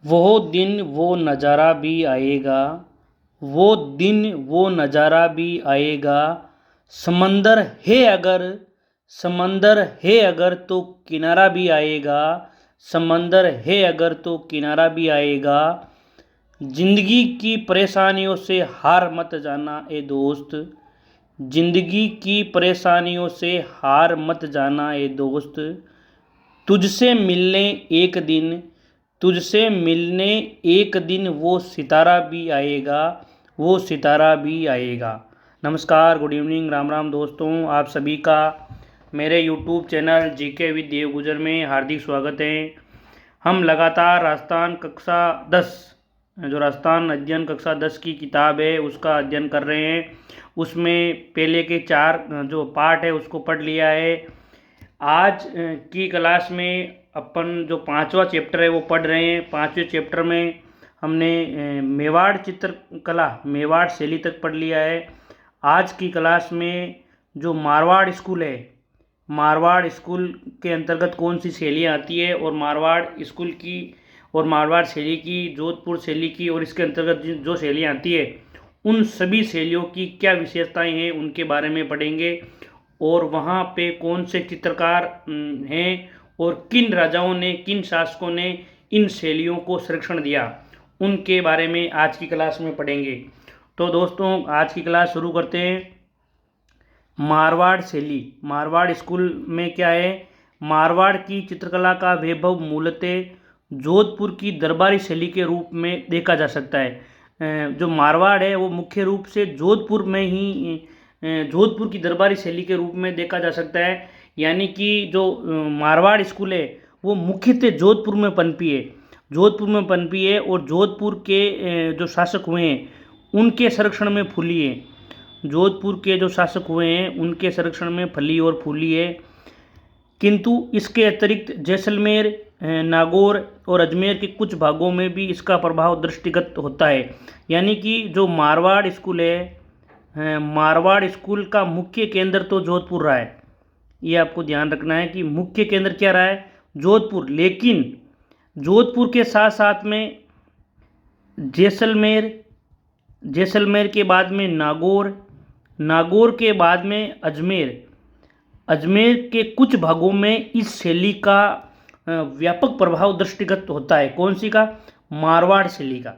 वो दिन वो नज़ारा भी आएगा, वो दिन वो नज़ारा भी आएगा। समंदर है अगर, समंदर है अगर तो किनारा भी आएगा, समंदर है अगर तो किनारा भी आएगा। जिंदगी की परेशानियों से हार मत जाना ए दोस्त, जिंदगी की परेशानियों से हार मत जाना ए दोस्त। तुझसे मिलने एक दिन, तुझसे मिलने एक दिन वो सितारा भी आएगा, वो सितारा भी आएगा। नमस्कार, गुड इवनिंग, राम राम दोस्तों, आप सभी का मेरे यूट्यूब चैनल जीके विद देव गुजर में हार्दिक स्वागत है। हम लगातार राजस्थान कक्षा 10 जो राजस्थान अध्ययन कक्षा 10 की किताब है उसका अध्ययन कर रहे हैं। उसमें पहले के 4 जो पार्ट है उसको पढ़ लिया है। आज की क्लास में अपन जो 5वां चैप्टर है वो पढ़ रहे हैं। 5वें चैप्टर में हमने मेवाड़ चित्रकला, मेवाड़ शैली तक पढ़ लिया है। आज की क्लास में जो मारवाड़ स्कूल है, मारवाड़ स्कूल के अंतर्गत कौन सी शैलियाँ आती है और मारवाड़ स्कूल की और मारवाड़ शैली की, जोधपुर शैली की और इसके अंतर्गत जो शैलियाँ आती है उन सभी शैलियों की क्या विशेषताएं हैं उनके बारे में पढ़ेंगे। और वहाँ पे कौन से चित्रकार हैं और किन राजाओं ने, किन शासकों ने इन शैलियों को संरक्षण दिया उनके बारे में आज की क्लास में पढ़ेंगे। तो दोस्तों आज की क्लास शुरू करते हैं। मारवाड़ शैली, मारवाड़ स्कूल में क्या है, मारवाड़ की चित्रकला का वैभव मूलतः जोधपुर की दरबारी शैली के रूप में देखा जा सकता है। जो मारवाड़ है वो मुख्य रूप से जोधपुर में ही, जोधपुर की दरबारी शैली के रूप में देखा जा सकता है। यानी कि जो मारवाड़ स्कूल है वो मुख्यतः जोधपुर में पनपी है, जोधपुर में पनपी है और जोधपुर के जो शासक हुए हैं उनके संरक्षण में फूली है। जोधपुर के जो शासक हुए हैं उनके संरक्षण में फली और फूली है। किंतु इसके अतिरिक्त जैसलमेर, नागौर और अजमेर के कुछ भागों में भी इसका प्रभाव दृष्टिगत होता है। यानी कि जो मारवाड़ स्कूल है, मारवाड़ स्कूल का मुख्य केंद्र तो जोधपुर रहा है। ये आपको ध्यान रखना है कि मुख्य केंद्र क्या रहा है, जोधपुर। लेकिन जोधपुर के साथ साथ में जैसलमेर, जैसलमेर के बाद में नागौर, नागौर के बाद में अजमेर, अजमेर के कुछ भागों में इस शैली का व्यापक प्रभाव दृष्टिगत होता है। कौन सी का, मारवाड़ शैली का।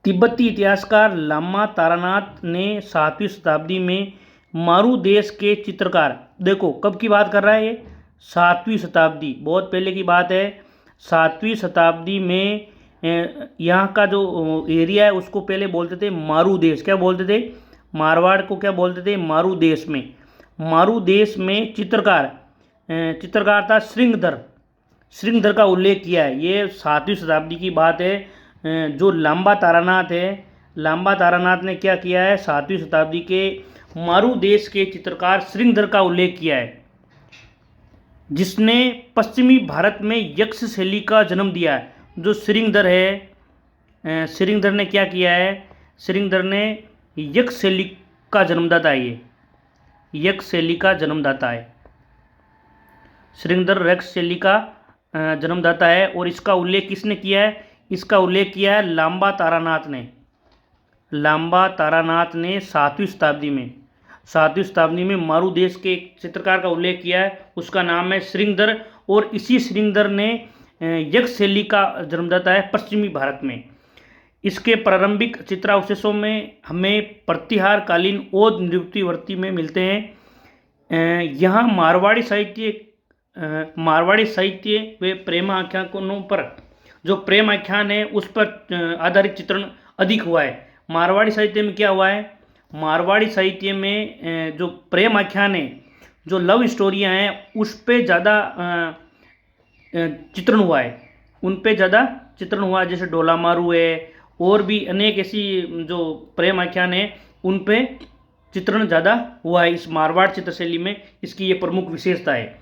तिब्बती इतिहासकार लामा तारानाथ ने 7वीं शताब्दी में मारू देश के चित्रकार, देखो कब की बात कर रहा है ये, 7वीं शताब्दी, बहुत पहले की बात है। 7वीं शताब्दी में यहाँ का जो एरिया है उसको पहले बोलते थे मारू देश। क्या बोलते थे, मारवाड़ को क्या बोलते थे, मारू देश में। मारू देश में चित्रकार, चित्रकार था श्रृंगधर, श्रृंगधर का उल्लेख किया है। ये 7वीं शताब्दी की बात है। जो लांबा तारानाथ है, लांबा तारानाथ ने क्या किया है, 7वीं शताब्दी के मारू देश के चित्रकार श्रृंगधर का उल्लेख किया है, जिसने पश्चिमी भारत में यक्ष शैली का जन्म दिया है। जो श्रृंगधर है, श्रृंगधर ने क्या किया है, श्रृंगधर ने यक्ष शैली का जन्मदाता है, ये यक्ष शैली का जन्मदाता है। श्रृंगधर यक्ष शैली का जन्मदाता है। और इसका उल्लेख किसने किया है, इसका उल्लेख किया है लांबा तारानाथ ने। लांबा तारानाथ ने 7वीं शताब्दी में, 7वीं शताब्दी में मारू देश के एक चित्रकार का उल्लेख किया है, उसका नाम है श्रृंगधर। और इसी श्रृंगधर ने यक्ष शैली का जन्मदाता है पश्चिमी भारत में। इसके प्रारंभिक चित्रावशेषों में हमें प्रतिहारकालीन ओद नियुक्तिवर्ती में मिलते हैं। यहाँ मारवाड़ी साहित्य व प्रेम आख्यानों पर, जो प्रेम आख्यान है उस पर आधारित चित्रण अधिक हुआ है। मारवाड़ी साहित्य में क्या हुआ है, मारवाड़ी साहित्य में जो प्रेम आख्यान है, जो लव स्टोरियाँ हैं उस पे ज़्यादा चित्रण हुआ है, उन पे ज़्यादा चित्रण हुआ है। जैसे डोला मारू है और भी अनेक ऐसी जो प्रेम आख्यान है उन पे चित्रण ज़्यादा हुआ है इस मारवाड़ चित्रशैली में। इसकी ये प्रमुख विशेषता है।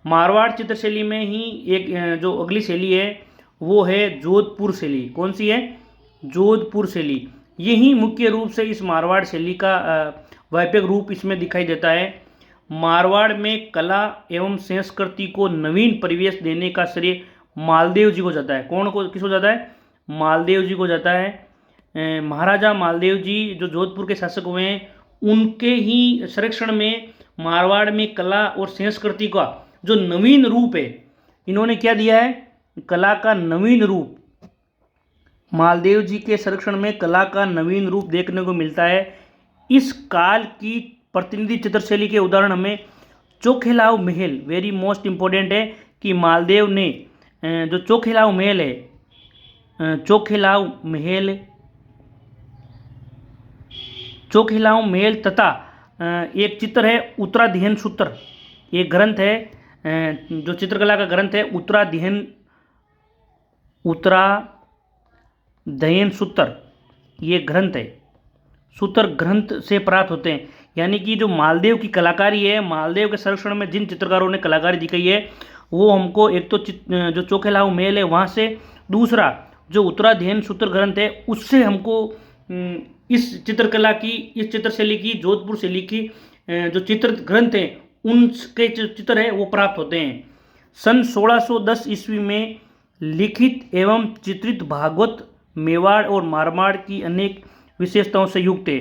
मारवाड़ चित्रशैली में ही एक जो अगली शैली है वो है जोधपुर शैली। कौन सी है, जोधपुर शैली। यही मुख्य रूप से इस मारवाड़ शैली का व्यापक रूप इसमें दिखाई देता है। मारवाड़ में कला एवं संस्कृति को नवीन परिवेश देने का श्रेय मालदेव जी को जाता है। कौन को किसको जाता है? मालदेव जी को जाता है। महाराजा मालदेव जी जो जोधपुर के शासक हुए हैं, उनके ही संरक्षण में मारवाड़ में कला और संस्कृति का जो नवीन रूप है, इन्होंने क्या दिया है? कला का नवीन रूप। मालदेव जी के संरक्षण में कला का नवीन रूप देखने को मिलता है। इस काल की प्रतिनिधि चित्रशैली के उदाहरण हमें चोखेलाव महल, वेरी मोस्ट इम्पोर्टेंट है कि मालदेव ने जो चोखेलाव महल है, चोखेलाव महल तथा एक चित्र है उत्तराध्ययन सूत्र, एक ग्रंथ है जो चित्रकला का ग्रंथ है उत्तराध्ययन सूत्र, ये ग्रंथ है, सूत्र ग्रंथ से प्राप्त होते हैं। यानी कि जो मालदेव की कलाकारी है, मालदेव के संरक्षण में जिन चित्रकारों ने कलाकारी दिखाई है, वो हमको एक तो जो चोखेलाव महल है वहाँ से, दूसरा जो उत्तराध्ययन सूत्र ग्रंथ है उससे हमको इस चित्रकला की, इस चित्रशैली की, जोधपुर शैली की जो चित्र ग्रंथ हैं उनके जो चित्र है वो प्राप्त होते हैं। सन 1610 ईस्वी में लिखित एवं चित्रित भागवत मेवाड़ और मारवाड़ की अनेक विशेषताओं से युक्त है।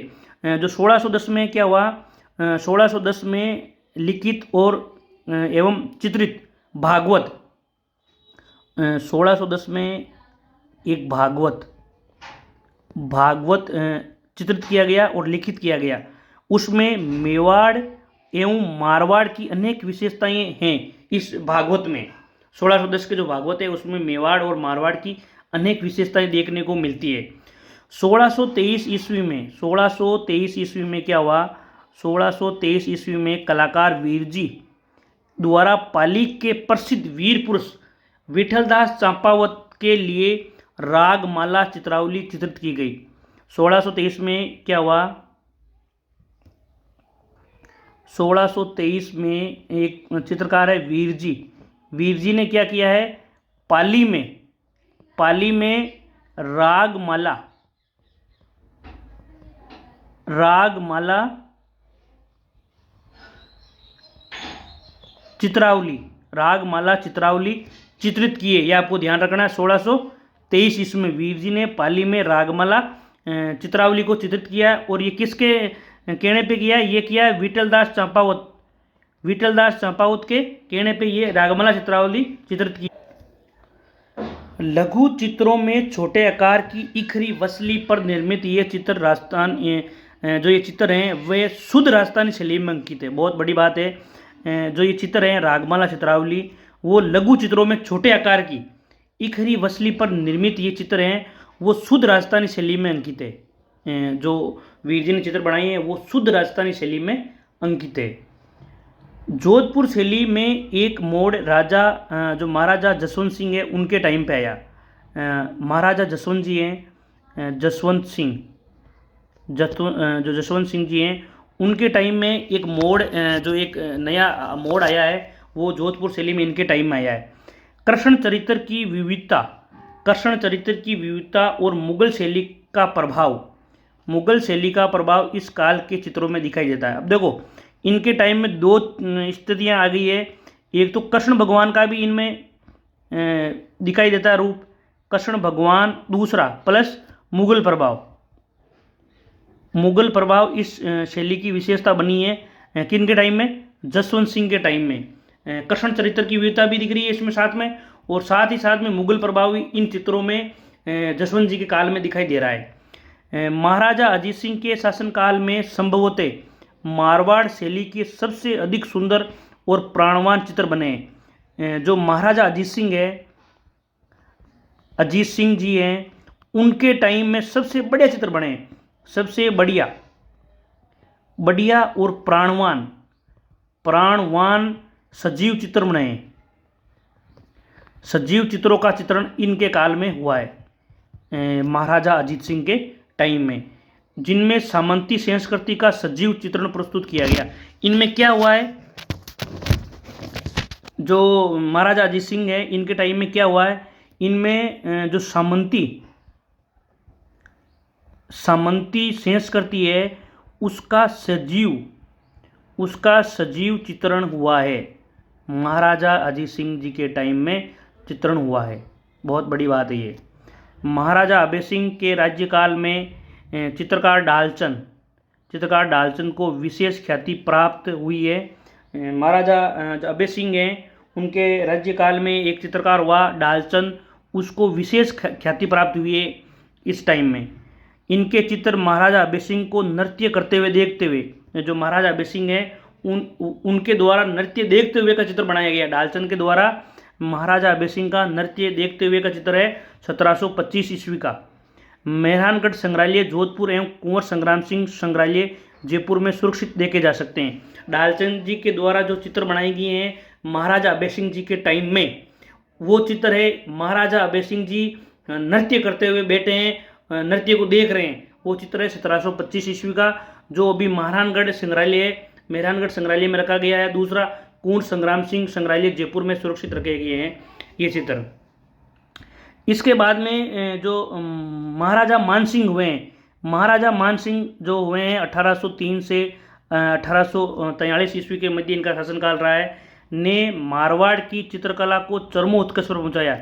जो 1610 में क्या हुआ? 1610 में लिखित और एवं चित्रित भागवत, 1610 में एक भागवत चित्रित किया गया और लिखित किया गया। उसमें मेवाड़ एवं मारवाड़ की अनेक विशेषताएं हैं इस भागवत में। 1610 के जो भागवत है उसमें मेवाड़ और मारवाड़ की अनेक विशेषताएं देखने को मिलती है। 1623 ईस्वी में क्या हुआ? 1623 ईस्वी में कलाकार वीरजी द्वारा पाली के प्रसिद्ध वीर पुरुष विठलदास चंपावत के लिए रागमाला चित्रावली चित्रित की गई। 1623 में क्या हुआ? 1623 में एक चित्रकार है वीरजी ने क्या किया है? पाली में रागमाला चित्रावली चित्रित किए। यह आपको ध्यान रखना है। 1623 ईस्वी में वीरजी ने पाली में रागमाला चित्रावली को चित्रित किया और ये किसके कहने पे किया? ये किया है विठलदास चंपावत के कहने पे ये रागमाला चित्रावली चित्रित की। लघु चित्रों में छोटे आकार की इखरी वसली पर निर्मित ये चित्र जो ये चित्र हैं वे शुद्ध राजस्थानी शैली में अंकित है। बहुत बड़ी बात है, जो ये चित्र हैं रागमाला चित्रावली, वो लघु चित्रों में छोटे आकार की इखरी वसली पर निर्मित ये चित्र हैं, वो शुद्ध राजस्थानी शैली में अंकित है। जो वीरजी ने चित्र बनाए हैं वो शुद्ध राजस्थानी शैली में अंकित है। जोधपुर शैली में एक मोड़ जो महाराजा जसवंत सिंह है उनके टाइम पे आया। महाराजा जसवंत जी हैं, जसवंत सिंह जी हैं, उनके टाइम में एक मोड़ जो एक नया मोड़ आया है वो जोधपुर शैली में इनके टाइम में आया है। कृष्ण चरित्र की विविधता और मुगल शैली का प्रभाव इस काल के चित्रों में दिखाई देता है। अब देखो इनके टाइम में दो स्थितियां आ गई है। एक तो कृष्ण भगवान का भी इनमें दिखाई देता है रूप, कृष्ण भगवान, दूसरा प्लस मुगल प्रभाव इस शैली की विशेषता बनी है। किन के टाइम में? जसवंत सिंह के टाइम में। कृष्ण चरित्र की विविधता भी दिख रही है इसमें साथ में, और साथ ही साथ में मुगल प्रभाव भी इन चित्रों में जसवंत जी के काल में दिखाई दे रहा है। महाराजा अजीत सिंह के शासनकाल में संभवतः मारवाड़ शैली के सबसे अधिक सुंदर और प्राणवान चित्र बने। जो महाराजा अजीत सिंह जी हैं उनके टाइम में सबसे बढ़िया चित्र बने, सबसे बढ़िया और प्राणवान सजीव चित्र बने। सजीव चित्रों का चित्रण इनके काल में हुआ है महाराजा अजीत सिंह के टाइम में, जिनमें सामंती संस्कृति का सजीव चित्रण प्रस्तुत किया गया। इनमें क्या हुआ है? जो महाराजा अजीत सिंह है इनके टाइम में क्या हुआ है? इनमें जो सामंती संस्कृति है उसका सजीव चित्रण हुआ है। महाराजा अजीत सिंह जी के टाइम में चित्रण हुआ है। बहुत बड़ी बात है ये। महाराजा अभय सिंह के राज्यकाल में चित्रकार ढालचंद को विशेष ख्याति प्राप्त हुई है। महाराजा अभय सिंह हैं, उनके राज्यकाल में एक चित्रकार हुआ ढालचंद, उसको विशेष ख्याति प्राप्त हुई है इस टाइम में। इनके चित्र महाराजा अभय सिंह को नृत्य करते हुए देखते हुए, जो महाराजा अभय सिंह हैं उनके द्वारा नृत्य देखते हुए का चित्र बनाया गया। ढालचंद के द्वारा महाराजा अभय सिंह का नृत्य देखते हुए का चित्र है 1725 ईस्वी का। मेहरानगढ़ संग्रहालय जोधपुर एवं कुंवर संग्राम सिंह संग्रहालय जयपुर में सुरक्षित देखे जा सकते हैं। ढालचंद जी के द्वारा जो चित्र बनाए गए हैं महाराजा अभय सिंह जी के टाइम में, वो चित्र है महाराजा अभय सिंह जी नृत्य करते हुए बैठे हैं, नृत्य को देख रहे हैं, वो चित्र है 1725 ईस्वी का, जो अभी मेहरानगढ़ संग्रहालय में रखा गया है। दूसरा कुंवर संग्राम सिंह संग्रहालय जयपुर में सुरक्षित रखे गए हैं ये चित्र। इसके बाद में जो महाराजा मानसिंह हुए हैं, महाराजा मानसिंह जो हुए हैं 1803 से 1843 ईस्वी के मध्य इनका शासनकाल रहा है, ने मारवाड़ की चित्रकला को चरमोत्कर्ष पर पहुंचाया।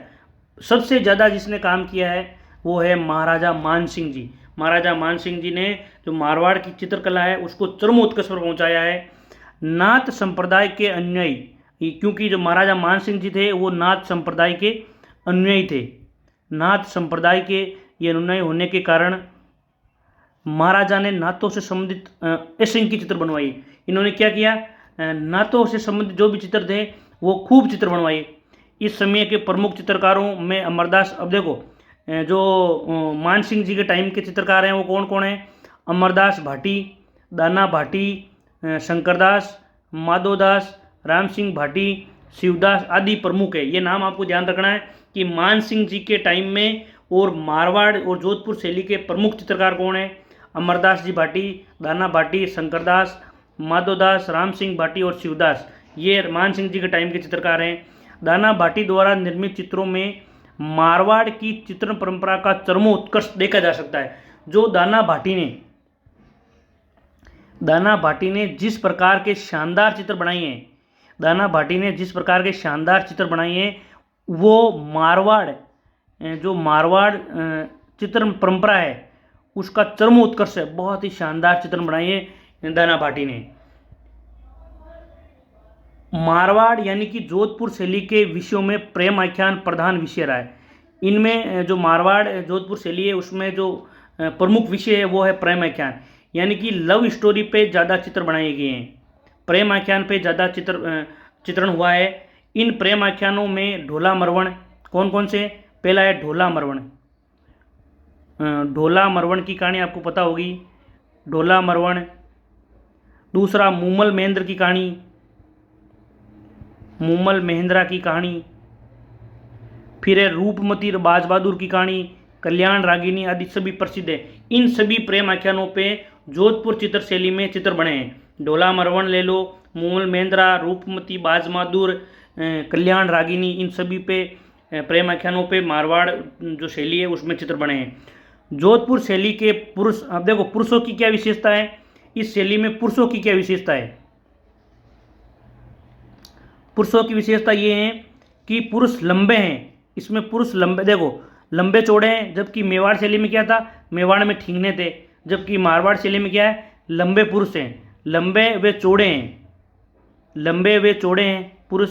सबसे ज़्यादा जिसने काम किया है वो है महाराजा मानसिंह जी। महाराजा मानसिंह जी ने जो मारवाड़ की चित्रकला है उसको चरमोत्कर्ष पर पहुंचाया है। नाथ संप्रदाय के अनुयायी, क्योंकि जो महाराजा मानसिंह जी थे वो नाथ संप्रदाय के अनुयायी थे, नाथ संप्रदाय के ये अनुयायी होने के कारण महाराजा ने नाथों से संबंधित ऐसे इनकी चित्र बनवाई। इन्होंने क्या किया, नाथों से संबंधित जो भी चित्र थे वो खूब चित्र बनवाए। इस समय के प्रमुख चित्रकारों में अमरदास, अब देखो जो मान सिंह जी के टाइम के चित्रकार हैं वो कौन कौन हैं, अमरदास भाटी, दाना भाटी, शंकरदास, माधोदास, राम सिंह भाटी, शिवदास आदि प्रमुख है। ये नाम आपको ध्यान रखना है कि मान सिंह जी के टाइम में और मारवाड़ और जोधपुर शैली के प्रमुख चित्रकार कौन है, अमरदास जी भाटी, दाना भाटी, शंकरदास, माधोदास, राम सिंह भाटी और शिवदास, ये मान सिंह जी के टाइम के चित्रकार हैं। दाना भाटी द्वारा निर्मित चित्रों में मारवाड़ की चित्रण परंपरा का चरमोत्कर्ष देखा जा सकता है। जो दाना भाटी ने जिस प्रकार के शानदार चित्र बनाए हैं, दाना भाटी ने जिस प्रकार के शानदार चित्र बनाए हैं वो जो मारवाड़ चित्रण परंपरा है उसका चरमोत्कर्ष है। बहुत ही शानदार चित्र बनाए हैं दाना भाटी ने। मारवाड़ यानी कि जोधपुर शैली के विषयों में प्रेम आख्यान प्रधान विषय रहा है। इनमें जो मारवाड़ जोधपुर शैली है उसमें जो प्रमुख विषय है वो है प्रेम आख्यान, यानी कि लव स्टोरी पे ज़्यादा चित्र बनाए गए हैं, प्रेम आख्यान पे ज़्यादा चित्रण हुआ है। इन प्रेम आख्यानों में ढोला मरवण, कौन कौन से, पहला है ढोला मरवण। ढोला मरवण की कहानी आपको पता होगी, ढोला मरवण। दूसरा मूमल महेंद्र की कहानी, मूमल महेंद्रा की कहानी। फिर है रूपमती बाज बहादुर की कहानी, कल्याण रागिनी आदि सभी प्रसिद्ध है। इन सभी प्रेम आख्यानों पे जोधपुर चित्र शैली में चित्र बने हैं। ढोला मरवण ले लो, मूमल महेंद्रा, रूपमती बाज बहादुर, कल्याण रागिनी, इन सभी पे प्रेम आख्यानों पे मारवाड़ जो शैली है उसमें चित्र बने हैं। जोधपुर शैली के पुरुष, अब देखो पुरुषों की क्या विशेषता है, इस शैली में पुरुषों की क्या विशेषता है। पुरुषों की विशेषता ये है कि पुरुष लंबे हैं, इसमें पुरुष लंबे, देखो लंबे चौड़े हैं, जबकि मेवाड़ शैली में क्या था, मेवाड़ में ठींगने थे, जबकि मारवाड़ शैली में क्या है, लंबे पुरुष हैं, लंबे वे चौड़े हैं, लंबे वे चौड़े हैं पुरुष।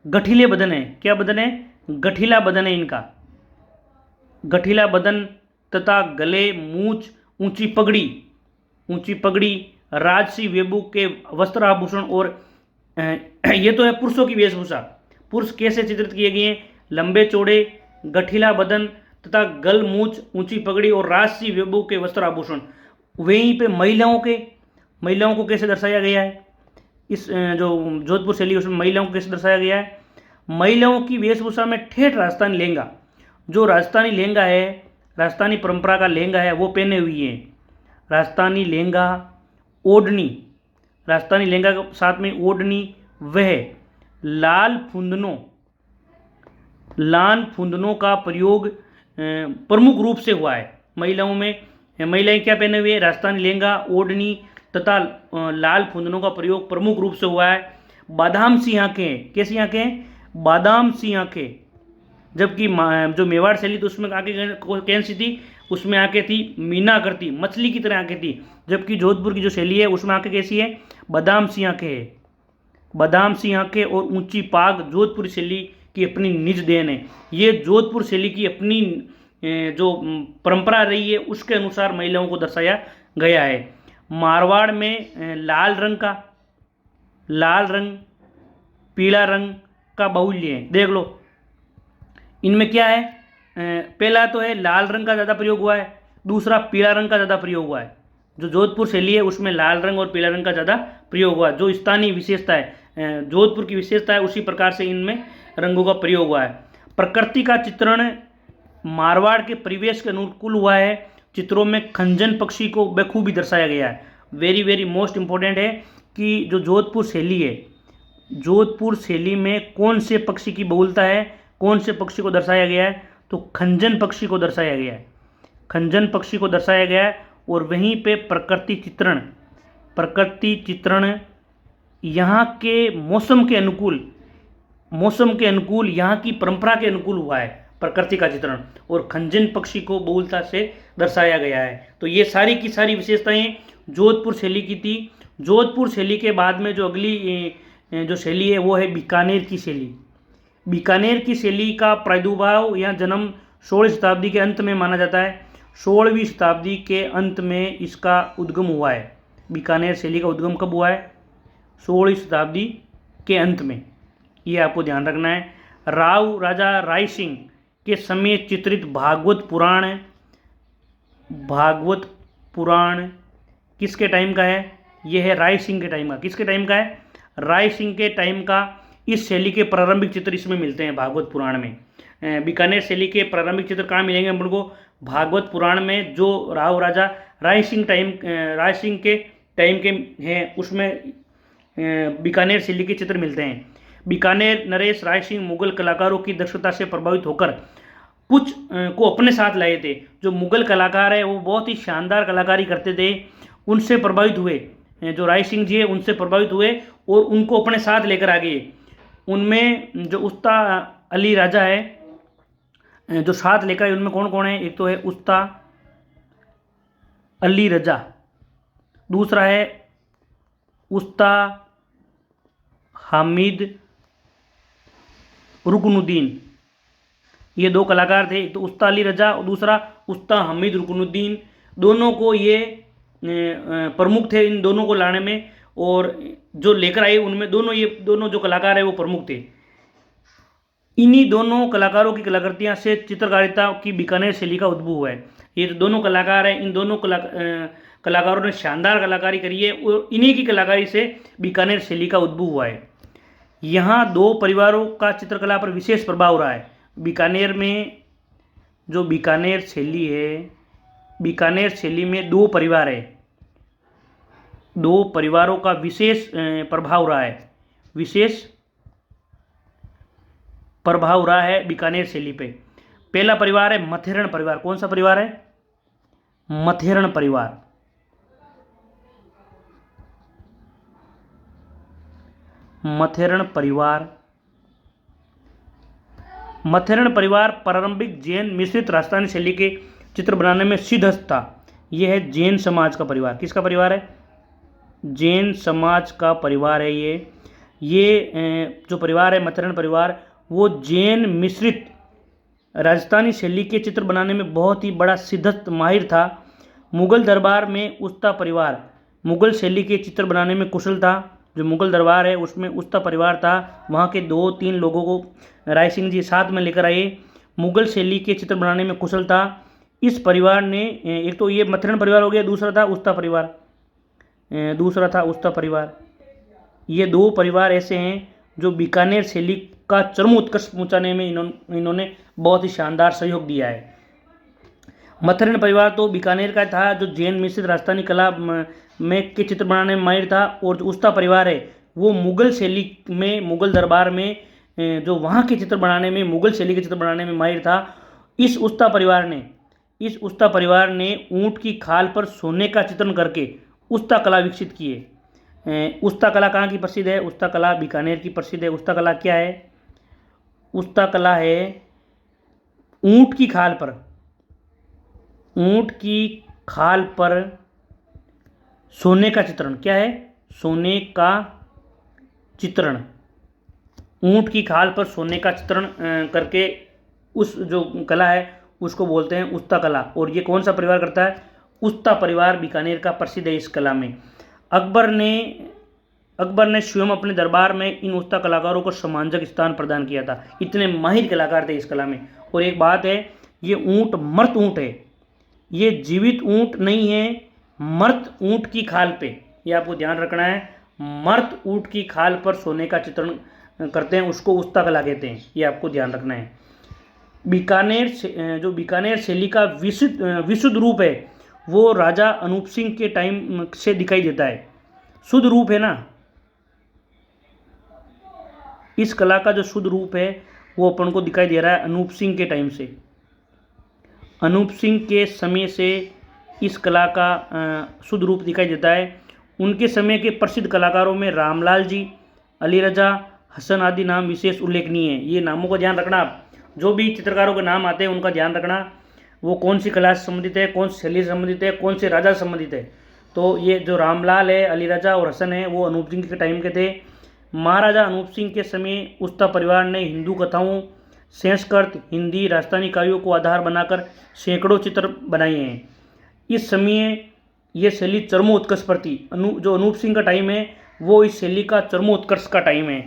गठीले बदन है, क्या बदन है, गठीला बदन है इनका, गठीला बदन तथा गले, मूछ, ऊंची पगड़ी, राजसी वेबू के वस्त्र आभूषण। और ये तो है पुरुषों की वेशभूषा। पुरुष कैसे चित्रित किए गए हैं, लंबे चौड़े, गठीला बदन तथा गल, मूछ, ऊंची पगड़ी और राजसी वेबू के वस्त्र आभूषण। वहीं पे महिलाओं को कैसे दर्शाया गया है, इस जो जोधपुर शैली उसमें महिलाओं को कैसे दर्शाया गया है। महिलाओं की वेशभूषा में ठेठ राजस्थानी लहंगा, जो राजस्थानी लहंगा है, राजस्थानी परंपरा का लहंगा है वो पहने हुई है। राजस्थानी लहंगा, ओढ़नी, राजस्थानी लहंगा के साथ में ओढ़नी, वह लाल फुंदनों का प्रयोग प्रमुख रूप से हुआ है महिलाओं में। महिलाएं क्या पहने हुए, राजस्थानी लहंगा, ओढ़नी तथा लाल फुंदनों का प्रयोग प्रमुख रूप से हुआ है। बादाम सी आंखें, कैसी आंखें, बादाम सी आंखें, जबकि जो मेवाड़ शैली तो उसमें आगे कौन सी थी, उसमें आके थी मीनाकृति, मछली की तरह आंखें थी। जबकि जोधपुर की जो शैली है उसमें आंखें कैसी है, बादाम सी आंखें है, बादाम सी आंखें और ऊंची पाग जोधपुर शैली की अपनी निज देन है। ये जोधपुर शैली की अपनी जो परंपरा रही है उसके अनुसार महिलाओं को दर्शाया गया है। मारवाड़ में लाल रंग पीला रंग का बाहुल्य है। देख लो इनमें क्या है, पहला तो है लाल रंग का ज़्यादा प्रयोग हुआ है, दूसरा पीला रंग का ज़्यादा प्रयोग हुआ है। जो जोधपुर शैली है उसमें लाल रंग और पीला रंग का ज़्यादा प्रयोग हुआ है। जो स्थानीय विशेषता है, जोधपुर की विशेषता है, उसी प्रकार से इनमें रंगों का प्रयोग हुआ है। प्रकृति का चित्रण मारवाड़ के परिवेश के अनुकूल हुआ है। चित्रों में खंजन पक्षी को बखूबी दर्शाया गया है। वेरी वेरी मोस्ट इंपॉर्टेंट है कि जो जोधपुर शैली है, जोधपुर शैली में कौन से पक्षी की बहुलता है, कौन से पक्षी को दर्शाया गया है, तो खंजन पक्षी को दर्शाया गया है, खंजन पक्षी को दर्शाया गया है। और वहीं पे प्रकृति चित्रण यहाँ के मौसम के अनुकूल यहाँ की परंपरा के अनुकूल हुआ है प्रकृति का चित्रण, और खंजन पक्षी को बहुलता से दर्शाया गया है। तो ये सारी की सारी विशेषताएं जोधपुर शैली की थी। जोधपुर शैली के बाद में जो अगली जो शैली है वो है बीकानेर की शैली। बीकानेर की शैली का प्रादुर्भाव या जन्म 16वीं शताब्दी के अंत में माना जाता है। 16वीं शताब्दी के अंत में इसका उद्गम हुआ है। बीकानेर शैली का उद्गम कब हुआ है, 16वीं शताब्दी के अंत में, ये आपको ध्यान रखना है। राजा राय सिंह के समय चित्रित भागवत पुराण किसके टाइम का है, यह है राय सिंह के टाइम का। किसके टाइम का है, राय सिंह के टाइम का। इस शैली के प्रारंभिक चित्र इसमें मिलते हैं भागवत पुराण में। बीकानेर शैली के प्रारंभिक चित्र कहाँ मिलेंगे हम लोग को, भागवत पुराण में। जो राजा राय सिंह के टाइम के हैं उसमें बीकानेर शैली के चित्र मिलते हैं। बीकानेर नरेश राय सिंह मुगल कलाकारों की दक्षता से प्रभावित होकर कुछ को अपने साथ लाए थे। जो मुगल कलाकार है वो बहुत ही शानदार कलाकारी करते थे, उनसे प्रभावित हुए, जो राय सिंह जी है उनसे प्रभावित हुए और उनको अपने साथ लेकर आ गए। उनमें जो उस्ता अली राजा है जो साथ लेकर आए, उनमें कौन कौन है, एक तो है उस्ता अली रजा, दूसरा है उस्ता हामिद रुकनुद्दीन। ये दो कलाकार थे, एक तो उस्ता अली रजा और दूसरा उस्ता हामिद रुकनुद्दीन। दोनों को ये प्रमुख थे इन दोनों को लाने में, और जो लेकर आए उनमें दोनों जो कलाकार है वो प्रमुख थे। इन्हीं दोनों कलाकारों की कलाकृतियाँ से चित्रकारिता की बीकानेर शैली का उद्भव हुआ है। ये जो दोनों कलाकार हैं, इन दोनों कलाकारों ने शानदार कलाकारी करी है और इन्हीं की कलाकारी से बीकानेर शैली का उद्भव हुआ है। यहाँ दो परिवारों का चित्रकला पर विशेष प्रभाव रहा है। बीकानेर में जो बीकानेर शैली है, बीकानेर शैली में दो परिवार है, दो परिवारों का विशेष प्रभाव रहा है, विशेष प्रभाव रहा है बीकानेर शैली पे। पहला परिवार है मथेरण परिवार। कौन सा परिवार है, मथेरण परिवार। मथेरण परिवार प्रारंभिक जैन मिश्रित राजस्थानी शैली के चित्र बनाने में सिद्धहस्त था। यह है जैन समाज का परिवार। किसका परिवार है, जैन समाज का परिवार है ये जो परिवार है मथेरण परिवार, वो जैन मिश्रित राजस्थानी शैली के चित्र बनाने में बहुत ही बड़ा सिद्धहस्त माहिर था। मुगल दरबार में उस्ता परिवार मुगल शैली के चित्र बनाने में कुशल था। जो मुगल दरबार है उसमें उस्ता परिवार था, वहाँ के 2-3 लोगों को राय सिंह जी साथ में लेकर आए। मुगल शैली के चित्र बनाने में कुशल था। इस परिवार ने, एक तो ये मथेरण परिवार हो गया, दूसरा था उस्ता परिवार। ये दो परिवार ऐसे हैं जो बीकानेर शैली का चरम उत्कर्ष पहुंचाने में इन्होंने बहुत ही शानदार सहयोग दिया है। मथेरण परिवार तो बीकानेर का था जो जैन मिश्रित राजस्थानी कला में के चित्र बनाने में माहिर था, और जो उस्ता परिवार है वो मुगल शैली में, मुगल दरबार में जो वहाँ के चित्र बनाने में, मुगल शैली के चित्र बनाने में माहिर था। इस उस्ता परिवार ने ऊँट की खाल पर सोने का चित्रण करके उस्ता कला विकसित किए। उस्ता कला कहाँ की प्रसिद्ध है, उस्ता कला बीकानेर की प्रसिद्ध है। उस्ता कला क्या है, उस्ता कला है ऊंट की खाल पर, ऊंट की खाल पर सोने का चित्रण, क्या है? सोने का चित्रण। ऊंट की खाल पर सोने का चित्रण करके उस जो कला है उसको बोलते हैं उस्ता कला। और ये कौन सा परिवार करता है? उस्ता परिवार बीकानेर का प्रसिद्ध है इस कला में। अकबर ने स्वयं अपने दरबार में इन उस्ता कलाकारों को सम्मानजनक स्थान प्रदान किया था। इतने माहिर कलाकार थे इस कला में। और एक बात है, ये ऊंट मर्त ऊंट है, ये जीवित ऊंट नहीं है, मर्त ऊंट की खाल पे, ये आपको ध्यान रखना है। मर्त ऊंट की खाल पर सोने का चित्रण करते हैं, उसको उस्ता कला कहते हैं, ये आपको ध्यान रखना है। जो बीकानेर शैली का विशुद्ध रूप है वो राजा अनूप सिंह के टाइम से दिखाई देता है। शुद्ध रूप है ना, इस कला का जो शुद्ध रूप है वो अपन को दिखाई दे रहा है अनूप सिंह के टाइम से। अनूप सिंह के समय से इस कला का शुद्ध रूप दिखाई देता है। उनके समय के प्रसिद्ध कलाकारों में रामलाल जी, अली रजा, हसन आदि नाम विशेष उल्लेखनीय है। ये नामों का ध्यान रखना आप, जो भी चित्रकारों के नाम आते हैं उनका ध्यान रखना, वो कौन सी कला से संबंधित है, कौन सी शैली से संबंधित है, कौन से राजा से संबंधित है। तो ये जो रामलाल है, अली रजा और हसन है, वो अनूप सिंह के टाइम के थे। महाराजा अनूप सिंह के समय उस्ता परिवार ने हिंदू कथाओं, संस्कृत, हिंदी, राजस्थानी काव्यों को आधार बनाकर सैकड़ों चित्र बनाए हैं। इस समय ये शैली चरमोत्कर्ष पर थी। जो अनूप सिंह का टाइम है वो इस शैली का चरमोत्कर्ष का टाइम है।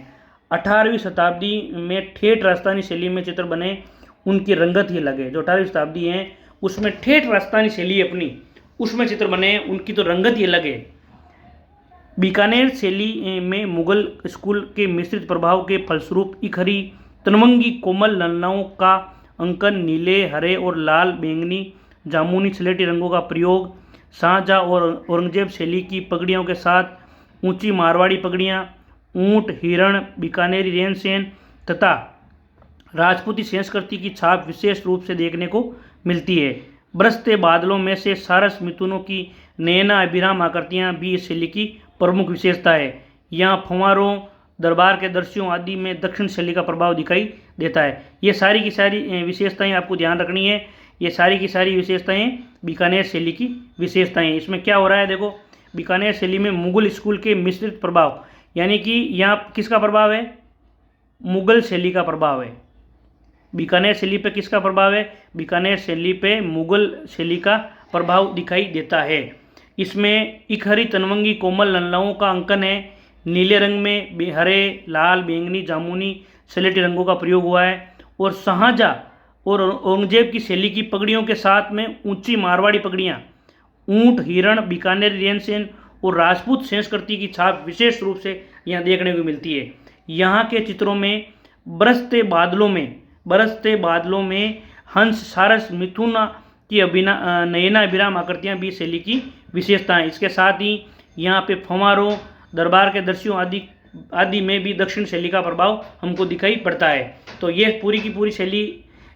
18वीं शताब्दी में ठेठ राजस्थानी शैली में चित्र बने, उनकी रंगत ही अलग है। जो 18वीं शताब्दी है उसमें ठेठ राजस्थानी शैली अपनी, उसमें चित्र बने, उनकी तो रंगत ही अलग है। बीकानेर शैली में मुगल स्कूल के मिश्रित प्रभाव के फलस्वरूप इखरी, तनवंगी कोमल ललनाओं का अंकन, नीले, हरे और लाल, बैंगनी, जामुनी, स्लेटी रंगों का प्रयोग, शाहजहाँ और औरंगजेब शैली की पगड़ियों के साथ ऊंची मारवाड़ी पगड़ियाँ, ऊंट, हिरण, बीकानेरी रेन सेन तथा राजपूती संस्कृति की छाप विशेष रूप से देखने को मिलती है। बरसते बादलों में से सारस मिथुनों की नयना अभिराम आकृतियाँ भी इस शैली की प्रमुख विशेषता है। यहाँ फंवारों, दरबार के दृश्यों आदि में दक्षिण शैली का प्रभाव दिखाई देता है। ये सारी की सारी विशेषताएं आपको ध्यान रखनी है। ये सारी की सारी विशेषताएं बीकानेर शैली की विशेषताएं। इसमें क्या हो रहा है देखो, बीकानेर शैली में मुगल स्कूल के मिश्रित प्रभाव, यानी कि यहाँ किसका प्रभाव है? मुगल शैली का प्रभाव है। बीकानेर शैली पे किसका प्रभाव है? बीकानेर शैली पे मुगल शैली का प्रभाव दिखाई देता है। इसमें इखरी, तनवंगी, कोमल ललनाओं का अंकन है। नीले रंग में हरे, लाल, बैंगनी, जामुनी, स्लेटी रंगों का प्रयोग हुआ है। और शाहजहाँ और औरंगजेब की शैली की पगड़ियों के साथ में ऊंची मारवाड़ी पगड़ियाँ, ऊंट, हिरण, बीकानेर रेन सेन और राजपूत संस्कृति की छाप विशेष रूप से यहाँ देखने को मिलती है। यहाँ के चित्रों में बरसते बादलों में हंस, सारस, मिथुन की नयना अभिराम आकृतियाँ भी शैली की विशेषता है। इसके साथ ही यहाँ पे फंवारों, दरबार के दृश्यों आदि में भी दक्षिण शैली का प्रभाव हमको दिखाई पड़ता है। तो ये पूरी की पूरी शैली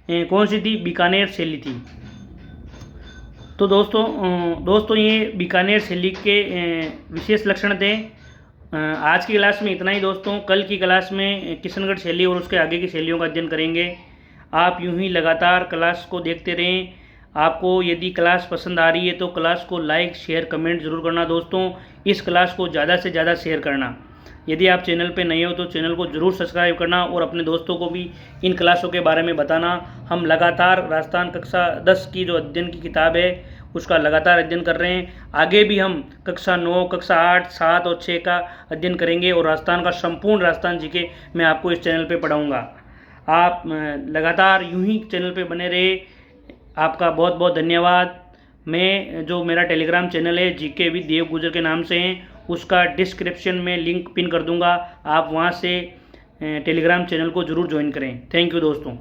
कौन सी थी? बीकानेर शैली थी। तो दोस्तों ये बीकानेर शैली के विशेष लक्षण थे। आज की क्लास में इतना ही दोस्तों। कल की क्लास में किशनगढ़ शैली और उसके आगे की शैलियों का अध्ययन करेंगे। आप यूं ही लगातार क्लास को देखते रहें। आपको यदि क्लास पसंद आ रही है तो क्लास को लाइक, शेयर, कमेंट जरूर करना दोस्तों। इस क्लास को ज़्यादा से ज़्यादा शेयर करना। यदि आप चैनल पे नए हो तो चैनल को जरूर सब्सक्राइब करना और अपने दोस्तों को भी इन क्लासों के बारे में बताना। हम लगातार राजस्थान कक्षा 10 की जो अध्ययन की किताब है उसका लगातार अध्ययन कर रहे हैं। आगे भी हम कक्षा 9, कक्षा 8, 7 और 6 का अध्ययन करेंगे और राजस्थान का संपूर्ण राजस्थान जीके मैं आपको इस चैनल पे पढ़ाऊँगा। आप लगातार यूं ही चैनल पे बने रहे। आपका बहुत बहुत धन्यवाद। मैं जो मेरा टेलीग्राम चैनल है जीके विद देव गुजर के नाम से है, उसका डिस्क्रिप्शन में लिंक पिन कर दूंगा। आप वहां से टेलीग्राम चैनल को ज़रूर ज्वाइन करें। थैंक यू दोस्तों।